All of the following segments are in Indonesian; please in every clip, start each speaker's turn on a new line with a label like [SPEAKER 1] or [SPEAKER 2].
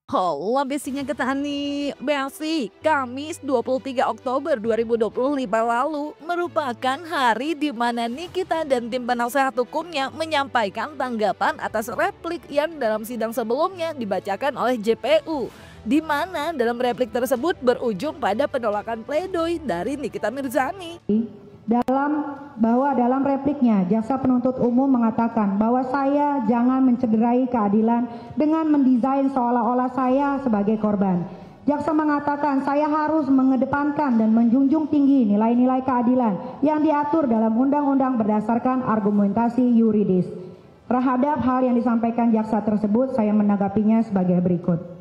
[SPEAKER 1] Halo besinya Getani, Besi, Kamis 23 Oktober 2025 lalu merupakan hari di mana Nikita dan tim penasehat hukumnya menyampaikan tanggapan atas replik yang dalam sidang sebelumnya dibacakan oleh JPU, di mana dalam replik tersebut berujung pada penolakan pledoi dari Nikita Mirzani.
[SPEAKER 2] Dalam repliknya, jaksa penuntut umum mengatakan bahwa saya jangan mencederai keadilan dengan mendesain seolah-olah saya sebagai korban. Jaksa mengatakan saya harus mengedepankan dan menjunjung tinggi nilai-nilai keadilan yang diatur dalam undang-undang berdasarkan argumentasi yuridis. Terhadap hal yang disampaikan jaksa tersebut, saya menanggapinya sebagai berikut.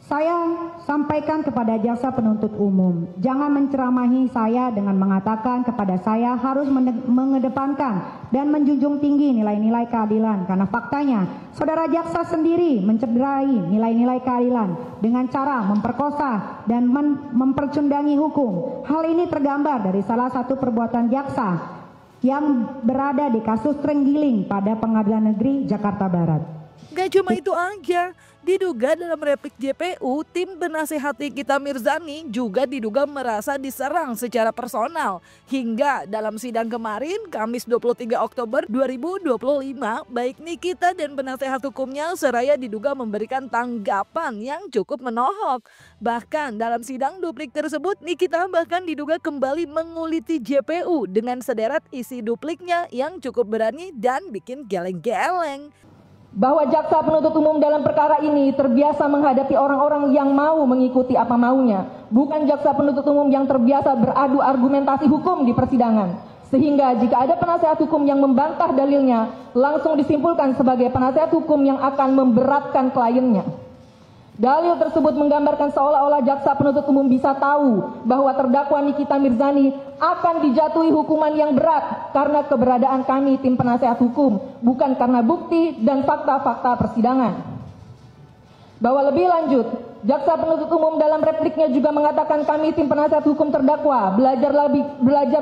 [SPEAKER 2] Saya sampaikan kepada jaksa penuntut umum, jangan menceramahi saya dengan mengatakan kepada saya harus mengedepankan dan menjunjung tinggi nilai-nilai keadilan. Karena faktanya, saudara jaksa sendiri mencederai nilai-nilai keadilan dengan cara memperkosa dan mempercundangi hukum. Hal ini tergambar dari salah satu perbuatan jaksa yang berada di kasus terenggiling pada Pengadilan Negeri Jakarta Barat.
[SPEAKER 1] Gak cuma itu aja, diduga dalam replik JPU, tim penasehat Nikita Mirzani juga diduga merasa diserang secara personal. Hingga dalam sidang kemarin, Kamis 23 Oktober 2025, baik Nikita dan penasehat hukumnya seraya diduga memberikan tanggapan yang cukup menohok. Bahkan dalam sidang duplik tersebut, Nikita bahkan diduga kembali menguliti JPU dengan sederet isi dupliknya yang cukup berani dan bikin geleng-geleng.
[SPEAKER 3] Bahwa jaksa penuntut umum dalam perkara ini terbiasa menghadapi orang-orang yang mau mengikuti apa maunya, bukan jaksa penuntut umum yang terbiasa beradu argumentasi hukum di persidangan. Sehingga jika ada penasehat hukum yang membantah dalilnya, langsung disimpulkan sebagai penasehat hukum yang akan memberatkan kliennya. Dalil tersebut menggambarkan seolah-olah jaksa penuntut umum bisa tahu bahwa terdakwa Nikita Mirzani akan dijatuhi hukuman yang berat karena keberadaan kami tim penasehat hukum, bukan karena bukti dan fakta-fakta persidangan. Bahwa lebih lanjut, jaksa penuntut umum dalam repliknya juga mengatakan kami tim penasehat hukum terdakwa belajar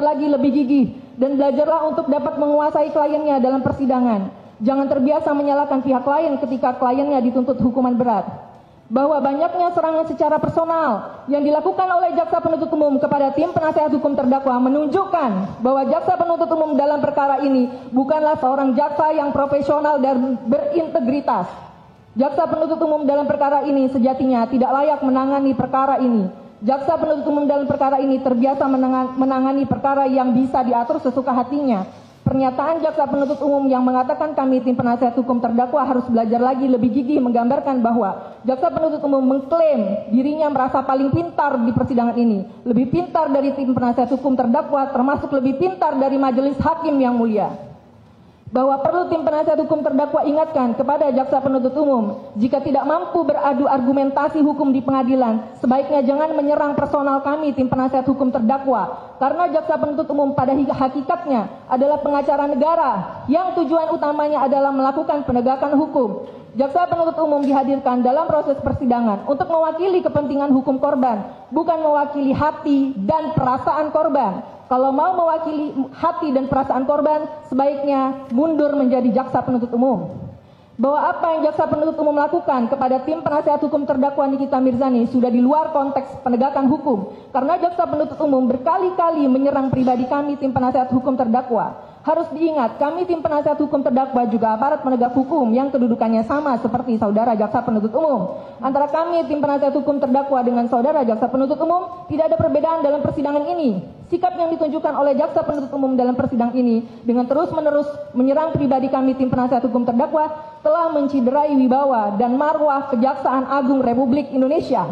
[SPEAKER 3] lagi lebih gigih dan belajarlah untuk dapat menguasai kliennya dalam persidangan. Jangan terbiasa menyalahkan pihak lain ketika kliennya dituntut hukuman berat. Bahwa banyaknya serangan secara personal yang dilakukan oleh jaksa penuntut umum kepada tim penasehat hukum terdakwa menunjukkan bahwa jaksa penuntut umum dalam perkara ini bukanlah seorang jaksa yang profesional dan berintegritas. Jaksa penuntut umum dalam perkara ini sejatinya tidak layak menangani perkara ini. Jaksa penuntut umum dalam perkara ini terbiasa menangani perkara yang bisa diatur sesuka hatinya. Pernyataan jaksa penuntut umum yang mengatakan kami tim penasehat hukum terdakwa harus belajar lagi lebih gigih menggambarkan bahwa jaksa penuntut umum mengklaim dirinya merasa paling pintar di persidangan ini, lebih pintar dari tim penasehat hukum terdakwa, termasuk lebih pintar dari majelis hakim yang mulia. Bahwa perlu tim penasehat hukum terdakwa ingatkan kepada jaksa penuntut umum, jika tidak mampu beradu argumentasi hukum di pengadilan, sebaiknya jangan menyerang personal kami tim penasehat hukum terdakwa, karena jaksa penuntut umum pada hakikatnya adalah pengacara negara yang tujuan utamanya adalah melakukan penegakan hukum. Jaksa penuntut umum dihadirkan dalam proses persidangan untuk mewakili kepentingan hukum korban, bukan mewakili hati dan perasaan korban. Kalau mau mewakili hati dan perasaan korban, sebaiknya mundur menjadi jaksa penuntut umum. Bahwa apa yang jaksa penuntut umum lakukan kepada tim penasehat hukum terdakwa Nikita Mirzani sudah di luar konteks penegakan hukum. Karena jaksa penuntut umum berkali-kali menyerang pribadi kami tim penasehat hukum terdakwa. Harus diingat, kami tim penasehat hukum terdakwa juga aparat penegak hukum yang kedudukannya sama seperti saudara jaksa penuntut umum. Antara kami tim penasehat hukum terdakwa dengan saudara jaksa penuntut umum tidak ada perbedaan dalam persidangan ini. Sikap yang ditunjukkan oleh jaksa penuntut umum dalam persidangan ini dengan terus-menerus menyerang pribadi kami tim penasehat hukum terdakwa telah menciderai wibawa dan marwah Kejaksaan Agung Republik Indonesia.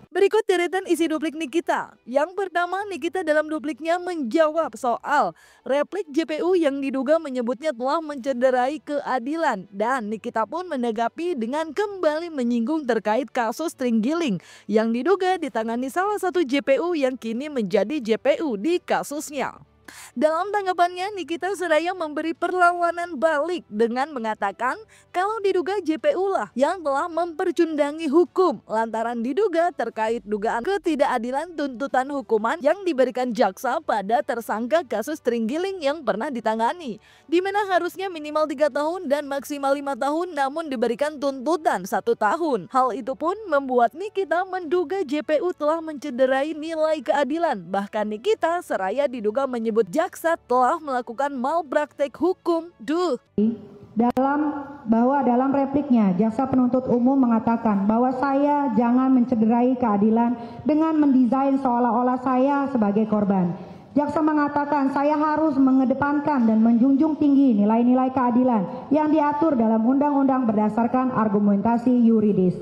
[SPEAKER 1] Berikut deretan isi duplik Nikita. Yang pertama, Nikita dalam dupliknya menjawab soal replik JPU yang diduga menyebutnya telah mencederai keadilan. Dan Nikita pun menanggapi dengan kembali menyinggung terkait kasus terenggiling yang diduga ditangani salah satu JPU yang kini menjadi JPU di kasusnya. Dalam tanggapannya, Nikita Seraya memberi perlawanan balik dengan mengatakan kalau diduga JPU lah yang telah mempercundangi hukum lantaran diduga terkait dugaan ketidakadilan tuntutan hukuman yang diberikan jaksa pada tersangka kasus terenggiling yang pernah ditangani, di mana harusnya minimal 3 tahun dan maksimal 5 tahun namun diberikan tuntutan 1 tahun. Hal itu pun membuat Nikita menduga JPU telah mencederai nilai keadilan. Bahkan Nikita Seraya diduga menyebut jaksa telah melakukan malpraktek hukum.
[SPEAKER 2] Dalam repliknya, jaksa penuntut umum mengatakan bahwa saya jangan mencederai keadilan dengan mendesain seolah-olah saya sebagai korban. Jaksa mengatakan saya harus mengedepankan dan menjunjung tinggi nilai-nilai keadilan yang diatur dalam undang-undang berdasarkan argumentasi yuridis.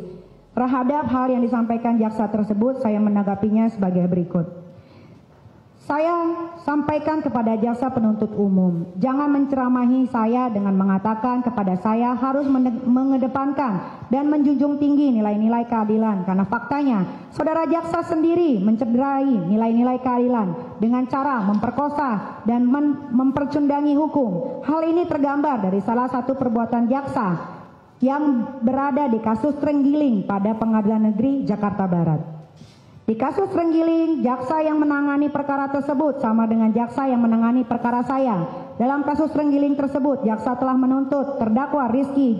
[SPEAKER 2] Terhadap hal yang disampaikan jaksa tersebut, saya menanggapinya sebagai berikut. Saya sampaikan kepada jaksa penuntut umum, jangan menceramahi saya dengan mengatakan kepada saya harus mengedepankan dan menjunjung tinggi nilai-nilai keadilan. Karena faktanya, saudara jaksa sendiri mencederai nilai-nilai keadilan dengan cara memperkosa dan mempercundangi hukum. Hal ini tergambar dari salah satu perbuatan jaksa yang berada di kasus terenggiling pada Pengadilan Negeri Jakarta Barat. Di kasus terenggiling, jaksa yang menangani perkara tersebut sama dengan jaksa yang menangani perkara saya. Dalam kasus terenggiling tersebut, jaksa telah menuntut terdakwa Rizky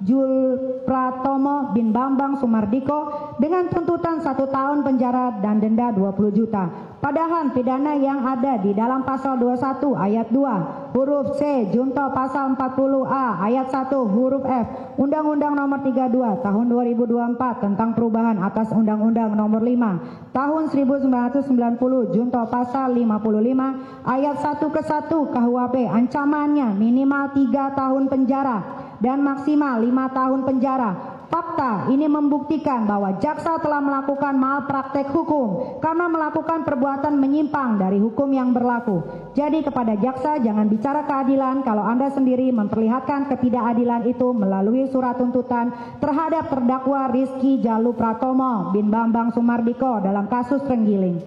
[SPEAKER 2] Julpratomo bin Bambang Sumardiko dengan tuntutan 1 tahun penjara dan denda 20 juta. Padahal pidana yang ada di dalam pasal 21 ayat 2 huruf C junto pasal 40A ayat 1 huruf F Undang-Undang Nomor 32 Tahun 2024 tentang perubahan atas Undang-Undang Nomor 5 Tahun 1990 junto pasal 55 ayat 1 ke 1 KUHP ancamannya minimal 3 tahun penjara dan maksimal 5 tahun penjara. Fakta ini membuktikan bahwa jaksa telah melakukan malpraktek hukum karena melakukan perbuatan menyimpang dari hukum yang berlaku. Jadi kepada jaksa jangan bicara keadilan kalau Anda sendiri memperlihatkan ketidakadilan itu melalui surat tuntutan terhadap terdakwa Rizky Julpratomo bin Bambang Sumardiko dalam kasus terenggiling.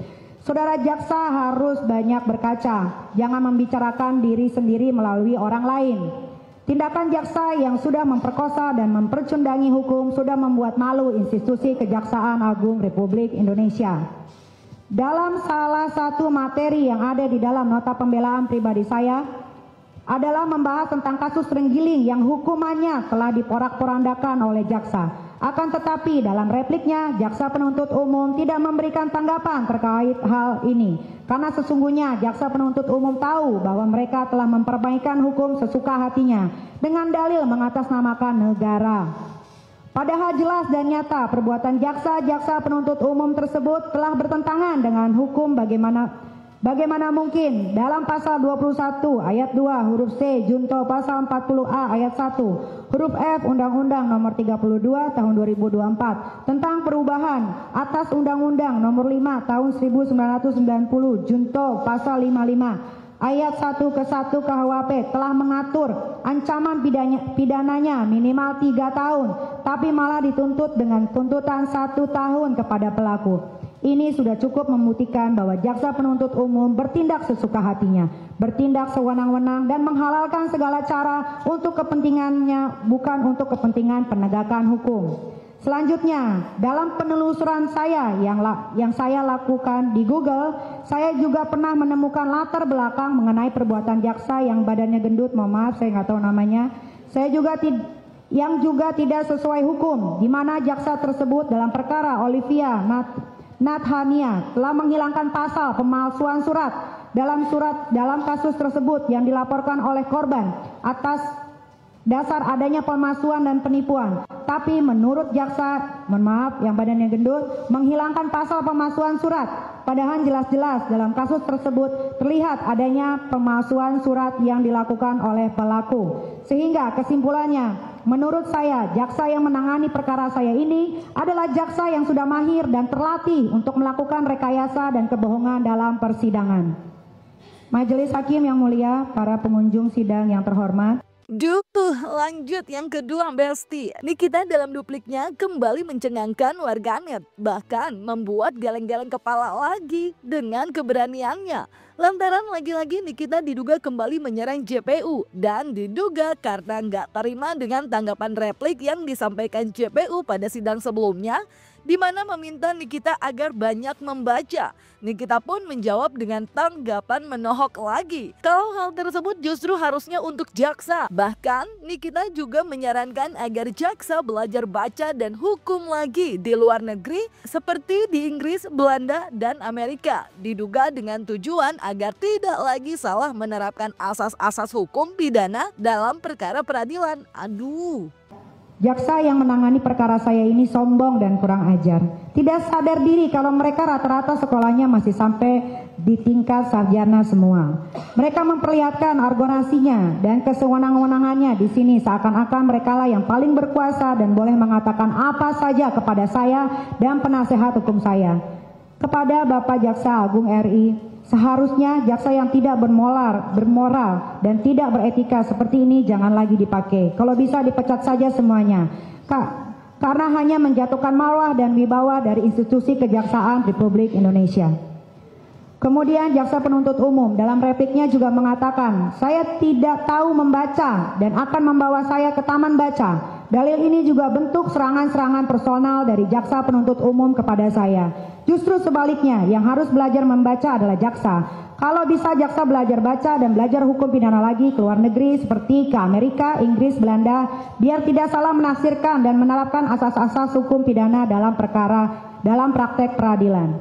[SPEAKER 2] Saudara jaksa harus banyak berkaca, jangan membicarakan diri sendiri melalui orang lain. Tindakan jaksa yang sudah memperkosa dan mempercundangi hukum sudah membuat malu institusi Kejaksaan Agung Republik Indonesia. Dalam salah satu materi yang ada di dalam nota pembelaan pribadi saya adalah membahas tentang kasus terenggiling yang hukumannya telah diporak-porandakan oleh jaksa. Akan tetapi dalam repliknya jaksa penuntut umum tidak memberikan tanggapan terkait hal ini. Karena sesungguhnya jaksa penuntut umum tahu bahwa mereka telah memperbaikan hukum sesuka hatinya dengan dalil mengatasnamakan negara. Padahal jelas dan nyata perbuatan jaksa penuntut umum tersebut telah bertentangan dengan hukum. Bagaimana mungkin dalam pasal 21 ayat 2 huruf C junto pasal 40A ayat 1 huruf F Undang-Undang Nomor 32 Tahun 2024 tentang perubahan atas Undang-Undang Nomor 5 Tahun 1990 junto pasal 55 ayat 1 ke 1 KUHP telah mengatur ancaman pidananya minimal 3 tahun tapi malah dituntut dengan tuntutan 1 tahun kepada pelaku. Ini sudah cukup membuktikan bahwa jaksa penuntut umum bertindak sesuka hatinya, bertindak sewenang-wenang dan menghalalkan segala cara untuk kepentingannya, bukan untuk kepentingan penegakan hukum. Selanjutnya, dalam penelusuran saya yang saya lakukan di Google, saya juga pernah menemukan latar belakang mengenai perbuatan jaksa yang badannya gendut, mohon maaf saya nggak tahu namanya, yang juga tidak sesuai hukum, di mana jaksa tersebut dalam perkara Olivia Nathania telah menghilangkan pasal pemalsuan surat dalam kasus tersebut yang dilaporkan oleh korban atas dasar adanya pemalsuan dan penipuan. Tapi menurut jaksa, yang badannya gendut, menghilangkan pasal pemalsuan surat. Padahal jelas-jelas dalam kasus tersebut terlihat adanya pemalsuan surat yang dilakukan oleh pelaku. Sehingga kesimpulannya, menurut saya, jaksa yang menangani perkara saya ini adalah jaksa yang sudah mahir dan terlatih untuk melakukan rekayasa dan kebohongan dalam persidangan. Majelis Hakim yang mulia, para pengunjung sidang yang terhormat.
[SPEAKER 1] Lanjut yang kedua, Besti. Nikita dalam dupliknya kembali mencengangkan warganet, bahkan membuat geleng-geleng kepala lagi dengan keberaniannya. Lantaran lagi-lagi Nikita diduga kembali menyerang JPU dan diduga karena nggak terima dengan tanggapan replik yang disampaikan JPU pada sidang sebelumnya, di mana meminta Nikita agar banyak membaca. Nikita pun menjawab dengan tanggapan menohok lagi. Kalau hal tersebut justru harusnya untuk jaksa. Bahkan Nikita juga menyarankan agar jaksa belajar baca dan hukum lagi di luar negeri seperti di Inggris, Belanda, dan Amerika. Diduga dengan tujuan agar tidak lagi salah menerapkan asas-asas hukum pidana dalam perkara peradilan. Aduh.
[SPEAKER 2] Jaksa yang menangani perkara saya ini sombong dan kurang ajar. Tidak sadar diri kalau mereka rata-rata sekolahnya masih sampai di tingkat sarjana semua. Mereka memperlihatkan arogansinya dan kesewenang-wenangannya di sini seakan-akan merekalah yang paling berkuasa dan boleh mengatakan apa saja kepada saya dan penasehat hukum saya. Kepada Bapak Jaksa Agung RI, seharusnya jaksa yang tidak bermoral dan tidak beretika seperti ini jangan lagi dipakai. Kalau bisa dipecat saja semuanya. Karena hanya menjatuhkan marwah dan wibawa dari institusi kejaksaan Republik Indonesia. Kemudian jaksa penuntut umum dalam repliknya juga mengatakan, saya tidak tahu membaca dan akan membawa saya ke taman baca. Dalil ini juga bentuk serangan-serangan personal dari jaksa penuntut umum kepada saya. Justru sebaliknya, yang harus belajar membaca adalah jaksa. Kalau bisa jaksa belajar baca dan belajar hukum pidana lagi ke luar negeri seperti ke Amerika, Inggris, Belanda, biar tidak salah menafsirkan dan menerapkan asas-asas hukum pidana dalam praktek peradilan.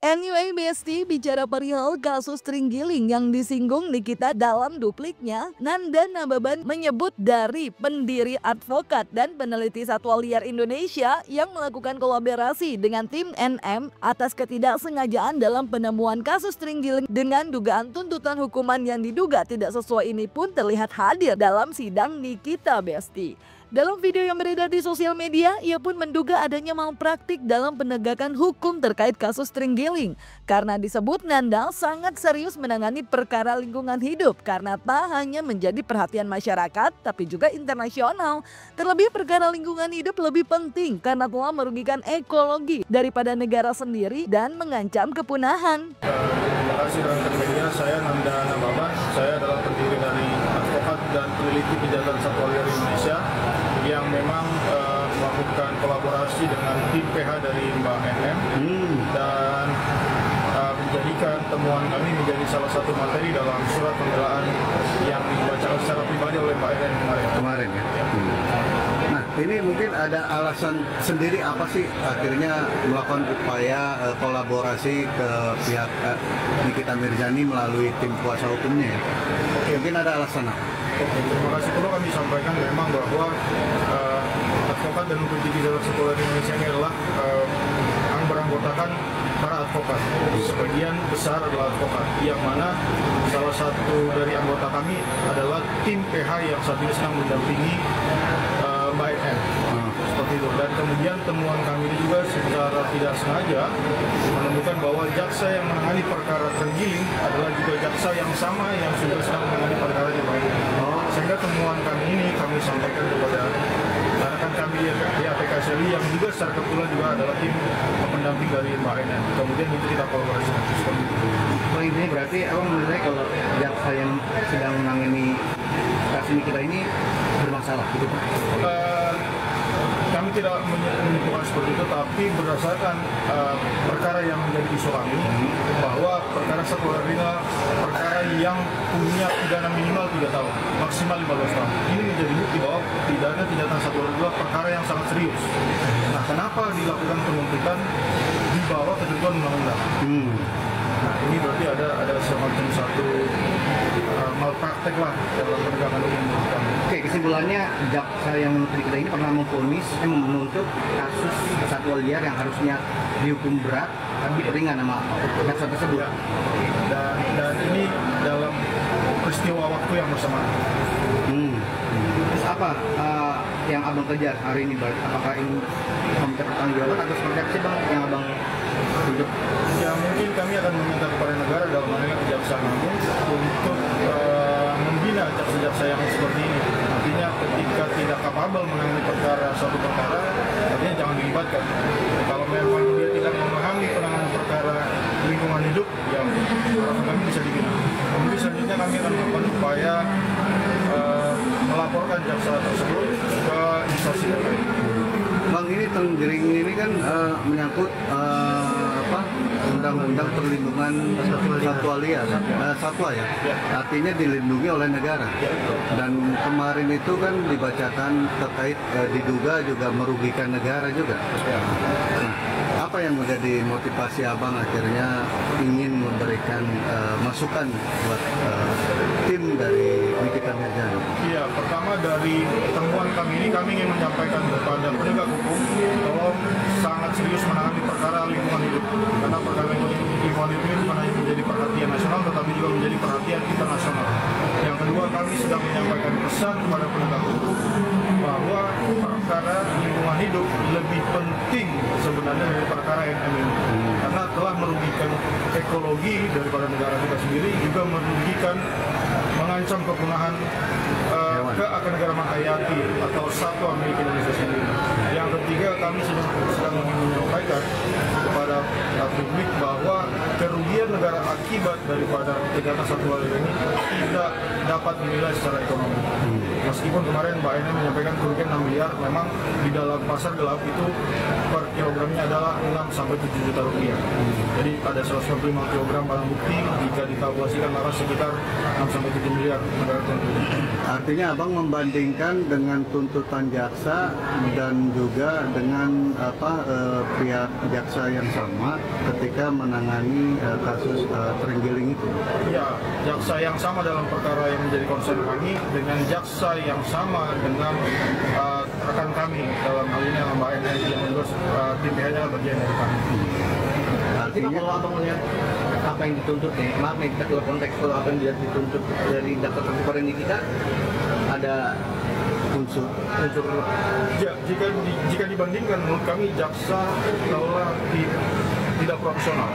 [SPEAKER 1] Anyway, Besti, bicara perihal kasus terenggiling yang disinggung Nikita dalam dupliknya, Nanda Nababan menyebut dari pendiri advokat dan peneliti satwa liar Indonesia yang melakukan kolaborasi dengan tim NM atas ketidaksengajaan dalam penemuan kasus terenggiling dengan dugaan tuntutan hukuman yang diduga tidak sesuai ini pun terlihat hadir dalam sidang Nikita, Besti. Dalam video yang beredar di sosial media, ia pun menduga adanya malpraktik dalam penegakan hukum terkait kasus terenggiling. Karena disebut Nanda sangat serius menangani perkara lingkungan hidup karena tak hanya menjadi perhatian masyarakat tapi juga internasional. Terlebih perkara lingkungan hidup lebih penting karena telah merugikan ekologi daripada negara sendiri dan mengancam kepunahan.
[SPEAKER 4] Terima kasih rekan media, saya Nanda Nababan, saya adalah pendiri dari advokat dan peneliti kejahatan satwa liar Indonesia yang memang melakukan kolaborasi dengan tim PH dari Mbak NM dan menjadikan temuan kami menjadi salah satu materi dalam surat pembelaan yang dibacakan secara pribadi oleh Mbak NM kemarin ya.
[SPEAKER 5] Nah, ini mungkin ada alasan sendiri apa sih akhirnya melakukan upaya kolaborasi ke pihak Nikita Mirzani melalui tim kuasa hukumnya ya? Mungkin ada alasan apa?
[SPEAKER 4] Terima kasih. Perlu kami sampaikan memang bahwa advokat dan peneliti kejahatan satwa liar Indonesia ini adalah yang beranggotakan para advokat. Sebagian besar adalah advokat, yang mana salah satu dari anggota kami adalah tim PH yang saat ini sedang mendampingi Mbak NM. Seperti itu. Dan kemudian temuan kami ini juga secara tidak sengaja menemukan bahwa jaksa yang menangani perkara terenggiling adalah juga jaksa yang sama yang sudah sedang menangani perkara di Mbak NM. Sehingga temuan kami ini kami sampaikan kepada rekan kami di APK Seli yang juga secara kebetulan juga adalah tim pendamping dari Mbak NM. Kemudian itu kita kolaborasi dengan seperti itu.
[SPEAKER 5] Ini berarti abang menilai kalau jaksa yang sedang menangani kasus Nikita ini bermasalah gitu Pak?
[SPEAKER 4] Kami tidak menyimpulkan seperti itu, tapi berdasarkan perkara yang menjadi isu kami bahwa perkara satwa liar ini perkara yang punya pidana minimal 3 tahun, maksimal 15 tahun. Ini menjadi bukti bahwa pidana kejahatan satwa liar adalah perkara yang sangat serius. Nah, kenapa dilakukan penuntutan di bawah ketentuan undang-undang? Nah, ini berarti ada semacam satu malpraktek lah dalam penegakan hukum.
[SPEAKER 5] Oke, kesimpulannya jaksa yang menuntut kita ini pernah menuntut kasus satwa liar yang harusnya dihukum berat tapi ringan sama jaksa tersebut.
[SPEAKER 4] Dan ini dalam peristiwa waktu yang bersamaan.
[SPEAKER 5] Terus apa yang abang kejar hari ini? Apakah ini meminta pertanggungjawaban atau seperti apa sih bang yang abang tuntut?
[SPEAKER 4] Ya mungkin kami akan meminta kepada negara dalam hal ini Kejaksaan Agung untuk membina jaksa-jaksa yang seperti ini. Artinya ketika tidak kapabel menangani suatu perkara, artinya jangan dilibatkan. Kalau memang dia tidak memahami penanganan perkara lingkungan hidup, ya harapan kami bisa dibina. kami akan melakukan upaya melaporkan jaksa tersebut ke instansi terkait.
[SPEAKER 5] Bang, ini Tenggering ini kan menyangkut undang-undang perlindungan satwa ya. Artinya dilindungi oleh negara. Dan kemarin itu kan dibacakan terkait diduga juga merugikan negara juga. Nah, apa yang menjadi motivasi abang akhirnya ingin memberikan masukan buat tim dari Nikita Mirzani?
[SPEAKER 4] Iya, pertama dari temuan kami ini, kami ingin menyampaikan kepada penegak hukum tolong sangat serius menangani perkara lingkungan hidup, karena perkara lingkungan hidup ini bukan hanya menjadi perhatian nasional tetapi juga menjadi perhatian internasional. Yang kedua, kami sedang menyampaikan pesan kepada penegak hukum bahwa perkara lingkungan hidup lebih penting sebenarnya dari perkara NM ini, karena telah merugikan ekologi daripada negara kita sendiri, juga merugikan, mengancam kepunahan keanekaragaman hayati atau satwa milik Indonesia sendiri. Yang ketiga, kami sedang menyampaikan kepada publik bahwa kerugian negara akibat daripada kejahatan satwa ini tidak dapat dinilai secara ekonomi. Meskipun kemarin Mbak Eni menyampaikan kerugian 6 miliar, memang di dalam pasar gelap itu per kilogramnya adalah 6-7 juta rupiah. Jadi ada 155 kg barang bukti, jika ditabulasikan maka sekitar 6-7 miliar.
[SPEAKER 5] Artinya abang membandingkan dengan tuntutan jaksa dan juga dengan pihak jaksa yang sama ketika menangani kasus terenggiling itu.
[SPEAKER 4] Ya, jaksa yang sama dalam perkara yang menjadi concern kami dengan jaksa yang sama dengan rekan kami dalam hal ini Mbak Eni yang juga tim PH-nya bagian dari kami.
[SPEAKER 6] Artinya kalau abang melihat apa yang dituntut nih, maaf nih kita keluar konteks, kalau apa yang dituntut dari daftar kemarin ini kita ada unsur
[SPEAKER 4] ya, jika dibandingkan menurut kami jaksa seolah tidak profesional.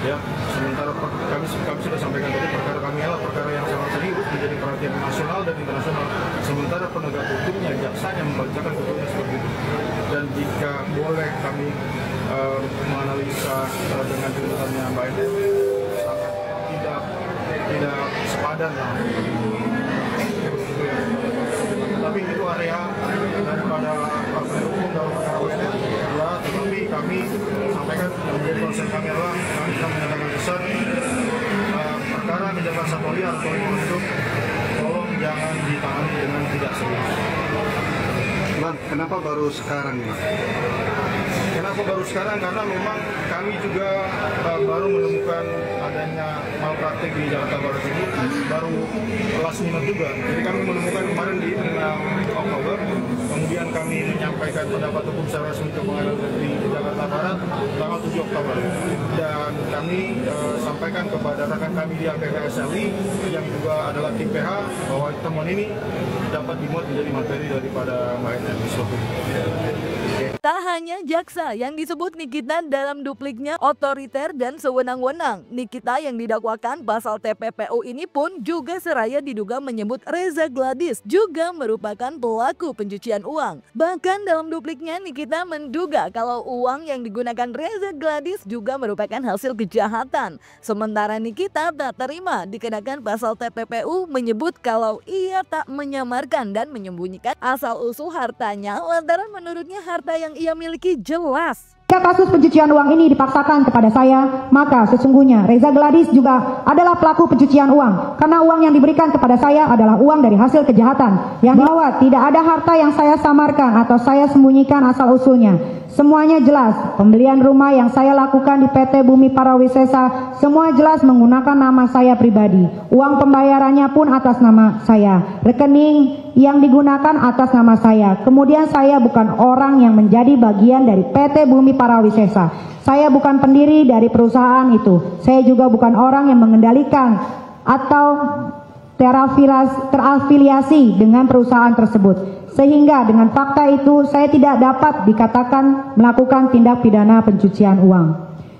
[SPEAKER 4] Ya, sementara kami sudah sampaikan tadi perkara kami adalah perkara yang sangat serius menjadi perhatian nasional dan internasional. Sementara penegak hukumnya, jaksanya membacakan hukumnya seperti itu. Dan jika boleh kami menganalisa dengan tuntutannya Mbak Eni, sangat tidak sepadan lah. Tapi itu area daripada partai hukum dalam perkara ini adalah, tetapi kami sampaikan menjadi konsen kami adalah kami akan menyatakan pesan perkara kejahatan satwa liar atau lingkungan hidup tolong jangan ditangani dengan tidak serius.
[SPEAKER 5] Bang, kenapa baru sekarang nih?
[SPEAKER 4] Kenapa baru sekarang? Karena memang kami juga baru menemukan adanya malpraktik di Jakarta Barat ini, baru last minute juga. Jadi kami menemukan kemarin di 6 Oktober, kemudian kami menyampaikan pendapat hukum secara resmi ke Pengadilan Negeri Jakarta Barat tanggal 7 Oktober. Dan kami sampaikan kepada rekan kami di APPSLI yang juga adalah tim PH bahwa temuan ini dapat dimuat menjadi materi daripada Mbak Eni.
[SPEAKER 1] Tak hanya jaksa yang disebut Nikita dalam dupliknya otoriter dan sewenang-wenang. Nikita yang didakwakan pasal TPPU ini pun juga seraya diduga menyebut Reza Gladys juga merupakan pelaku pencucian uang. Bahkan dalam dupliknya Nikita menduga kalau uang yang digunakan Reza Gladys juga merupakan hasil kejahatan. Sementara Nikita tak terima dikenakan pasal TPPU, menyebut kalau ia tak menyamarkan dan menyembunyikan asal-usul hartanya lantaran menurutnya harta yang ia miliki jelas.
[SPEAKER 2] Jika kasus pencucian uang ini dipaksakan kepada saya, maka sesungguhnya Reza Gladys juga adalah pelaku pencucian uang. Karena uang yang diberikan kepada saya adalah uang dari hasil kejahatan. Yang bahwa tidak ada harta yang saya samarkan atau saya sembunyikan asal-usulnya. Semuanya jelas. Pembelian rumah yang saya lakukan di PT Bumi Parawisesa semua jelas menggunakan nama saya pribadi. Uang pembayarannya pun atas nama saya. Rekening yang digunakan atas nama saya. Kemudian saya bukan orang yang menjadi bagian dari PT Bumi Parawisesa. Saya bukan pendiri dari perusahaan itu. Saya juga bukan orang yang mengendalikan atau terafiliasi dengan perusahaan tersebut. Sehingga dengan fakta itu saya tidak dapat dikatakan melakukan tindak pidana pencucian uang.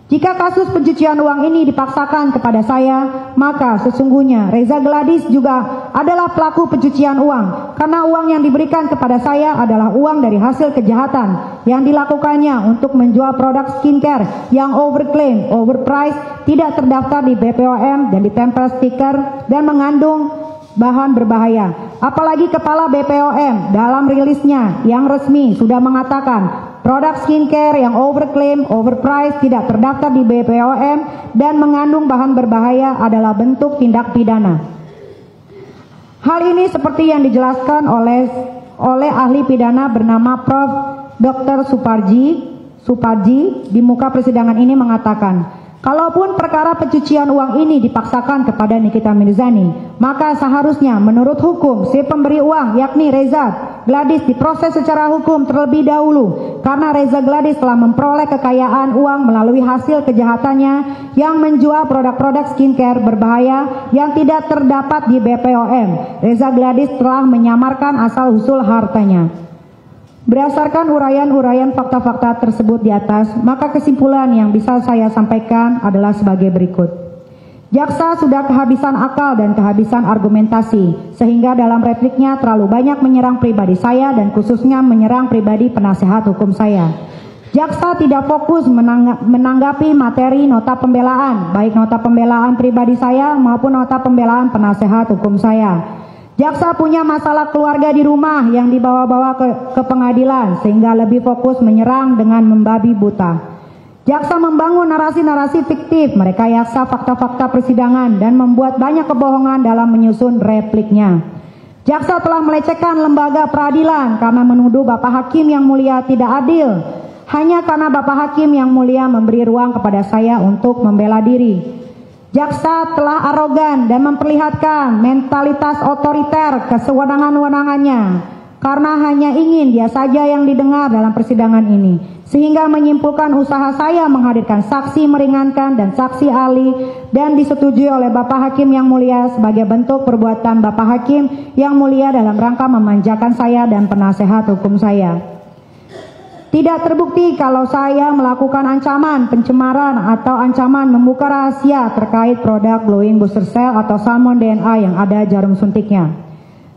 [SPEAKER 2] Jika kasus pencucian uang ini dipaksakan kepada saya, maka sesungguhnya Reza Gladys juga adalah pelaku pencucian uang, karena uang yang diberikan kepada saya adalah uang dari hasil kejahatan yang dilakukannya untuk menjual produk skincare yang overclaim, overpriced, tidak terdaftar di BPOM dan ditempel stiker dan mengandung bahan berbahaya. Apalagi Kepala BPOM dalam rilisnya yang resmi sudah mengatakan produk skincare yang overclaim, overpriced, tidak terdaftar di BPOM dan mengandung bahan berbahaya adalah bentuk tindak pidana. Hal ini seperti yang dijelaskan oleh ahli pidana bernama Prof. Dr. Suparji di muka persidangan ini mengatakan, kalaupun perkara pencucian uang ini dipaksakan kepada Nikita Mirzani, maka seharusnya menurut hukum si pemberi uang yakni Reza Gladys diproses secara hukum terlebih dahulu, karena Reza Gladys telah memperoleh kekayaan uang melalui hasil kejahatannya yang menjual produk-produk skincare berbahaya yang tidak terdapat di BPOM. Reza Gladys telah menyamarkan asal-usul hartanya. Berdasarkan uraian-uraian fakta-fakta tersebut di atas, maka kesimpulan yang bisa saya sampaikan adalah sebagai berikut. Jaksa sudah kehabisan akal dan kehabisan argumentasi, sehingga dalam repliknya terlalu banyak menyerang pribadi saya dan khususnya menyerang pribadi penasehat hukum saya. Jaksa tidak fokus menanggapi materi nota pembelaan, baik nota pembelaan pribadi saya maupun nota pembelaan penasehat hukum saya. Jaksa punya masalah keluarga di rumah yang dibawa-bawa ke pengadilan, sehingga lebih fokus menyerang dengan membabi buta. Jaksa membangun narasi-narasi fiktif, merekayasa fakta-fakta persidangan dan membuat banyak kebohongan dalam menyusun repliknya. Jaksa telah melecehkan lembaga peradilan karena menuduh Bapak Hakim yang mulia tidak adil, hanya karena Bapak Hakim yang mulia memberi ruang kepada saya untuk membela diri. Jaksa telah arogan dan memperlihatkan mentalitas otoriter ke sewenang-wenangannya karena hanya ingin dia saja yang didengar dalam persidangan ini, sehingga menyimpulkan usaha saya menghadirkan saksi meringankan dan saksi ahli dan disetujui oleh Bapak Hakim yang mulia sebagai bentuk perbuatan Bapak Hakim yang mulia dalam rangka memanjakan saya dan penasehat hukum saya. Tidak terbukti kalau saya melakukan ancaman pencemaran atau ancaman membuka rahasia terkait produk glowing booster cell atau salmon DNA yang ada jarum suntiknya.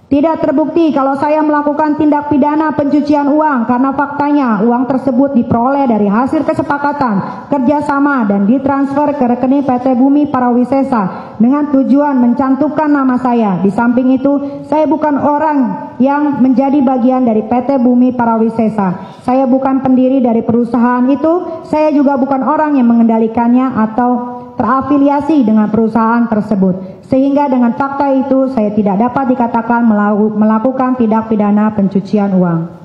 [SPEAKER 2] Tidak terbukti kalau saya melakukan tindak pidana pencucian uang karena faktanya uang tersebut diperoleh dari hasil kesepakatan kerjasama dan ditransfer ke rekening PT Bumi Parawisesa dengan tujuan mencantumkan nama saya. Di samping itu, saya bukan orang yang menjadi bagian dari PT Bumi Parawisesa. Saya bukan pendiri dari perusahaan itu, saya juga bukan orang yang mengendalikannya atau terafiliasi dengan perusahaan tersebut. Sehingga dengan fakta itu saya tidak dapat dikatakan melakukan tindak pidana pencucian uang.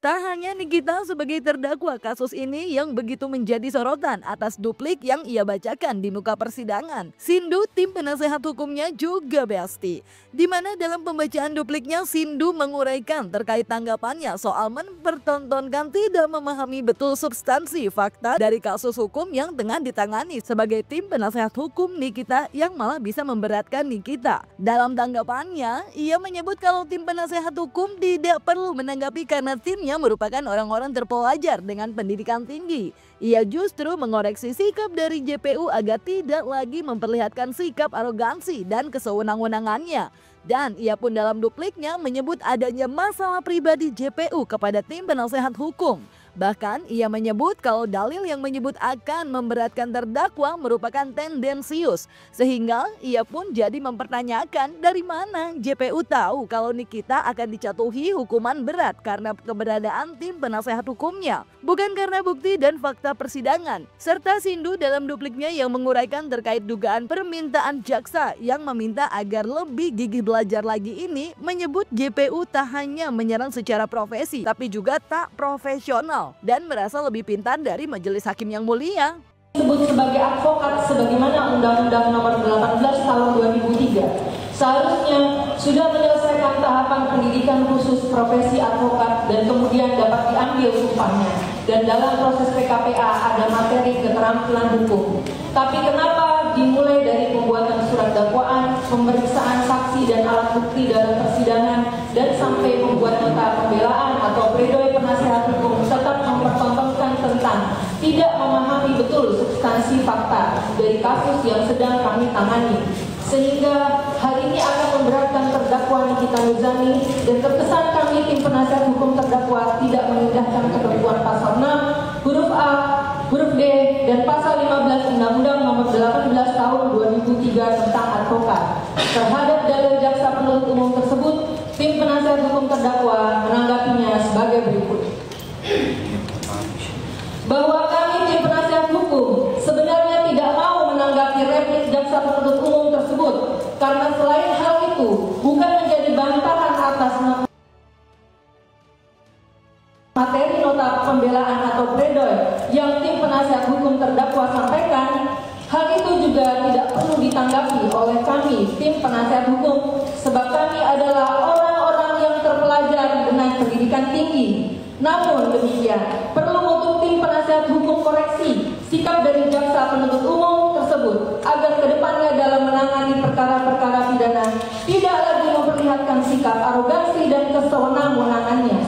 [SPEAKER 1] Tak hanya Nikita sebagai terdakwa kasus ini yang begitu menjadi sorotan atas duplik yang ia bacakan di muka persidangan, Sindu tim penasehat hukumnya juga besti. Di mana dalam pembacaan dupliknya Sindu menguraikan terkait tanggapannya soal mempertontonkan tidak memahami betul substansi fakta dari kasus hukum yang tengah ditangani sebagai tim penasehat hukum Nikita yang malah bisa memberatkan Nikita. Dalam tanggapannya, ia menyebut kalau tim penasehat hukum tidak perlu menanggapi karena timnya merupakan orang-orang terpelajar dengan pendidikan tinggi. Ia justru mengoreksi sikap dari JPU agar tidak lagi memperlihatkan sikap arogansi dan kesewenang-wenangannya. Dan ia pun dalam dupliknya menyebut adanya masalah pribadi JPU kepada tim penasehat hukum. Bahkan ia menyebut kalau dalil yang menyebut akan memberatkan terdakwa merupakan tendensius. Sehingga ia pun jadi mempertanyakan dari mana JPU tahu kalau Nikita akan dijatuhi hukuman berat karena keberadaan tim penasehat hukumnya. Bukan karena bukti dan fakta persidangan. Serta Sindu dalam dupliknya yang menguraikan terkait dugaan permintaan jaksa yang meminta agar lebih gigih belajar lagi ini menyebut JPU tak hanya menyerang secara profesi tapi juga tak profesional dan merasa lebih pintar dari majelis hakim yang mulia.
[SPEAKER 3] Disebut sebagai advokat sebagaimana Undang-Undang Nomor 18 Tahun 2003 seharusnya sudah menyelesaikan tahapan pendidikan khusus profesi advokat dan kemudian dapat diambil sumpahnya, dan dalam proses PKPA ada materi keterampilan hukum. Tapi kenapa dimulai dari pembuatan surat dakwaan, pemeriksaan saksi dan alat bukti dalam persidangan, dan sampai membuat nota pembelaan atau pledoi penasehat hukum tetap mempertontonkan tentang tidak memahami betul substansi kasus yang sedang kami tangani. Sehingga hal ini akan memberatkan terdakwa Nikita Mirzani, dan terkesan kami tim penasihat hukum terdakwa tidak mengindahkan ketentuan pasal 6 huruf A, huruf D, dan pasal 15 Undang-Undang Nomor 18 Tahun 2003 tentang advokat. Terhadap dalil jaksa penuntut umum tersebut, tim penasihat hukum terdakwa menanggapinya sebagai berikut. Bahwa kami tim penasihat hukum sebenarnya tidak mau menanggapi replik jaksa penuntut umum tersebut, karena selain hal itu bukan menjadi bantahan atas materi nota pembelaan atau pledoi yang tim penasihat hukum terdakwa sampaikan, hal itu juga tidak perlu ditanggapi oleh kami tim penasihat hukum, sebab kami adalah orang-orang yang terpelajar dengan pendidikan tinggi. Namun demikian, perlu untuk tim penasihat hukum koreksi sikap dari jaksa penuntut umum tersebut agar kedepannya dalam menangani perkara-perkara pidana tidak lagi memperlihatkan sikap arogansi dan kesewenang-wenangannya.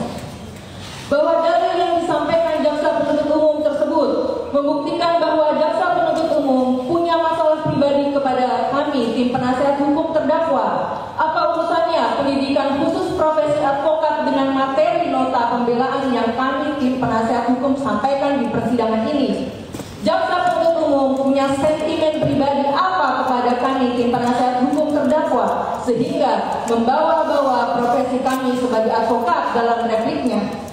[SPEAKER 3] Bahwa dalil yang disampaikan jaksa penuntut umum tersebut membuktikan bahwa jaksa penuntut umum punya masalah pribadi kepada kami tim penasihat hukum terdakwa. Apa urusannya pendidikan khusus profesi advokat dengan materi nota pembelaan yang kami tim penasihat hukum sampaikan di persidangan ini? Jaksa penuntut umum punya sentimen pribadi apa kepada kami tim penasihat hukum terdakwa sehingga membawa-bawa profesi kami sebagai advokat dalam repliknya?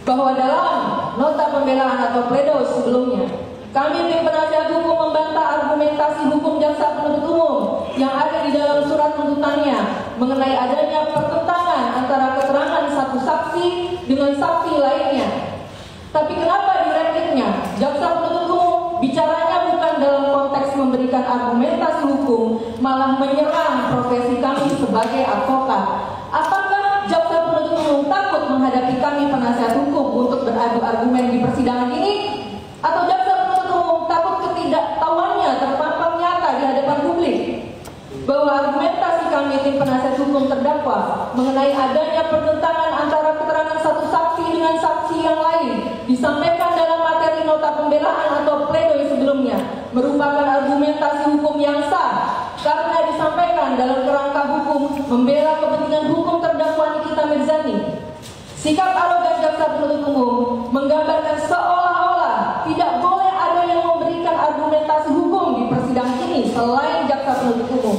[SPEAKER 3] Bahwa dalam nota pembelaan atau pledoi sebelumnya, kami tim penasihat hukum membantah argumentasi hukum jaksa penuntut umum yang ada di dalam surat tuntutannya mengenai adanya pertentangan antara keterangan satu saksi dengan saksi lainnya. Tapi kenapa di repliknya jaksa penuntut umum bicaranya bukan dalam konteks memberikan argumentasi hukum, malah menyerang profesi kami sebagai advokat? Apakah jaksa penuntut umum takut menghadapi kami penasihat hukum untuk beradu argumen di persidangan ini? Atau jaksa penuntut umum takut ketidaktahuannya terpampang nyata di hadapan publik? Bahwa argumentasi kami tim penasihat hukum terdakwa mengenai adanya pertentangan antara keterangan satu saksi dengan saksi yang lain disampaikan dalam materi nota pembelaan atau pledoi sebelumnya merupakan argumentasi hukum yang sah karena disampaikan dalam kerangka hukum membela kepentingan hukum terdakwa Nikita Mirzani. Sikap arogan jaksa penuntut umum menggambarkan seolah-olah tidak boleh ada yang memberikan argumentasi hukum di persidangan ini selain jaksa penuntut umum.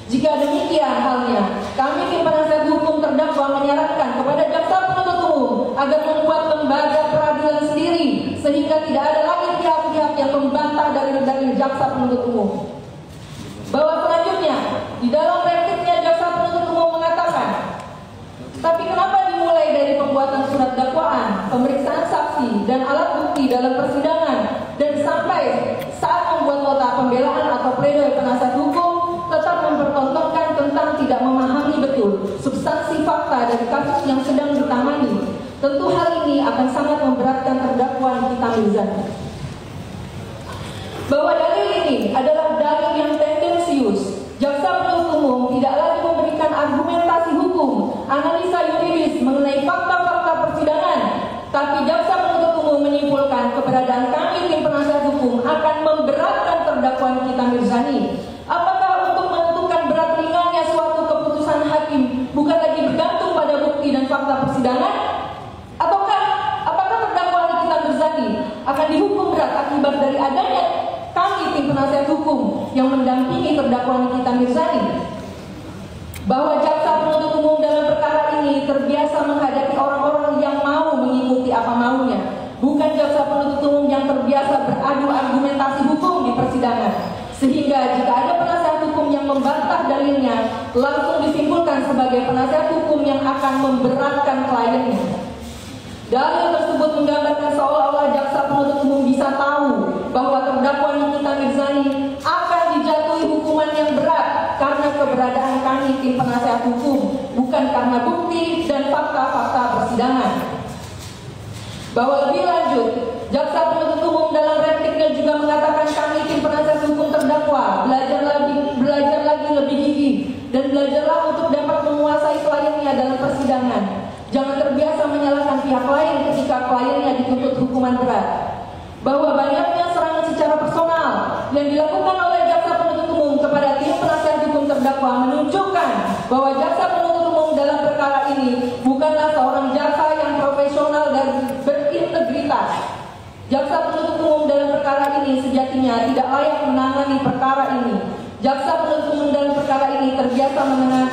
[SPEAKER 3] Jika demikian halnya, kami tim penasihat hukum terdakwa menyarankan kepada jaksa penuntut umum agar membuat lembaga peradilan sendiri sehingga tidak ada lagi pihak-pihak yang membantah dari jaksa penuntut umum. Bahwa selanjutnya di dalam repliknya jaksa penuntut umum mengatakan, tapi kenapa dimulai dari pembuatan surat dakwaan, pemeriksaan saksi dan alat bukti dalam persidangan dan sampai saat membuat nota pembelaan atau pledoi penasihat hukum tetap mempertontonkan tentang tidak memahami betul substansi fakta dari kasus yang sedang ditangani? Tentu hal ini akan sangat memberatkan terdakwa Nikita Mirzani. Bahwa dalil ini adalah dalil yang tendensius. Jaksa penuntut umum tidak lagi memberikan argumentasi hukum, analisa yuridis mengenai fakta-fakta persidangan, tapi jaksa penuntut umum menyimpulkan keberadaan kami tim penasihat hukum akan memberatkan terdakwa Nikita Mirzani. Apakah untuk menentukan berat ringannya suatu keputusan hakim bukan lagi bergantung pada bukti dan fakta persidangan? Ataukah apakah terdakwa Nikita Mirzani akan dihukum berat akibat dari adanya kami tim penasihat hukum yang mendampingi terdakwa Nikita Mirzani? Bahwa jaksa penuntut umum dalam perkara ini terbiasa menghadapi orang-orang yang mau mengikuti apa maunya, bukan jaksa penuntut umum yang terbiasa beradu argumentasi hukum di persidangan. Sehingga jika ada penasihat hukum yang membantah dalilnya, langsung disimpulkan sebagai penasihat hukum yang akan memberatkan kliennya. Dalil tersebut menggambarkan seolah-olah jaksa penuntut umum bisa tahu bahwa terdakwa Nikita Mirzani akan dijatuhi hukuman yang berat karena keberadaan kami tim penasihat hukum, bukan karena bukti dan fakta-fakta persidangan. Bahwa lebih lanjut, jaksa penuntut umum dalam repliknya juga mengatakan kami tim penasihat hukum terdakwa belajar lagi lebih gigih dan belajarlah untuk dapat menguasai kliennya dalam persidangan. Jangan terbiasa menyalahkan pihak lain ketika kliennya dituntut hukuman berat. Bahwa banyaknya serangan secara personal yang dilakukan oleh terdakwa menunjukkan bahwa jaksa penuntut umum dalam perkara ini bukanlah seorang jaksa yang profesional dan berintegritas. Jaksa penuntut umum dalam perkara ini sejatinya tidak layak menangani perkara ini. Jaksa penuntut umum dalam perkara ini terbiasa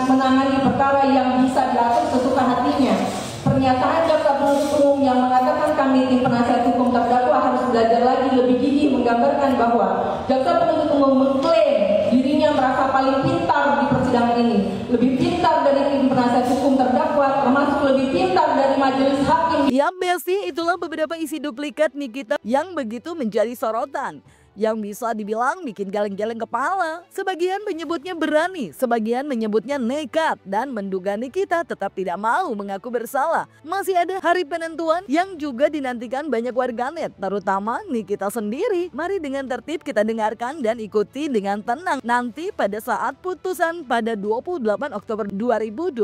[SPEAKER 3] menangani perkara yang bisa diatur sesuka hatinya. Pernyataan jaksa penuntut umum yang mengatakan kami tim penasihat hukum terdakwa harus belajar lagi lebih gigih menggambarkan bahwa jaksa penuntut umum mengklaim dirinya merasa paling pintar di persidangan ini, lebih pintar dari tim penasihat hukum terdakwa, termasuk lebih pintar dari majelis hakim.
[SPEAKER 1] Ya Besti, itulah beberapa isi duplikat Nikita yang begitu menjadi sorotan, yang bisa dibilang bikin geleng-geleng kepala. Sebagian menyebutnya berani, sebagian menyebutnya nekat, dan menduga Nikita tetap tidak mau mengaku bersalah. Masih ada hari penentuan yang juga dinantikan banyak warganet, terutama Nikita sendiri. Mari dengan tertib kita dengarkan dan ikuti dengan tenang nanti pada saat putusan pada 28 Oktober 2025.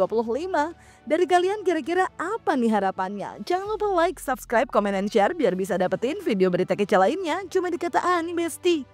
[SPEAKER 1] Dari kalian kira-kira apa nih harapannya? Jangan lupa like, subscribe, komen, dan share biar bisa dapetin video berita kece lainnya cuma di Kata Ani Besti.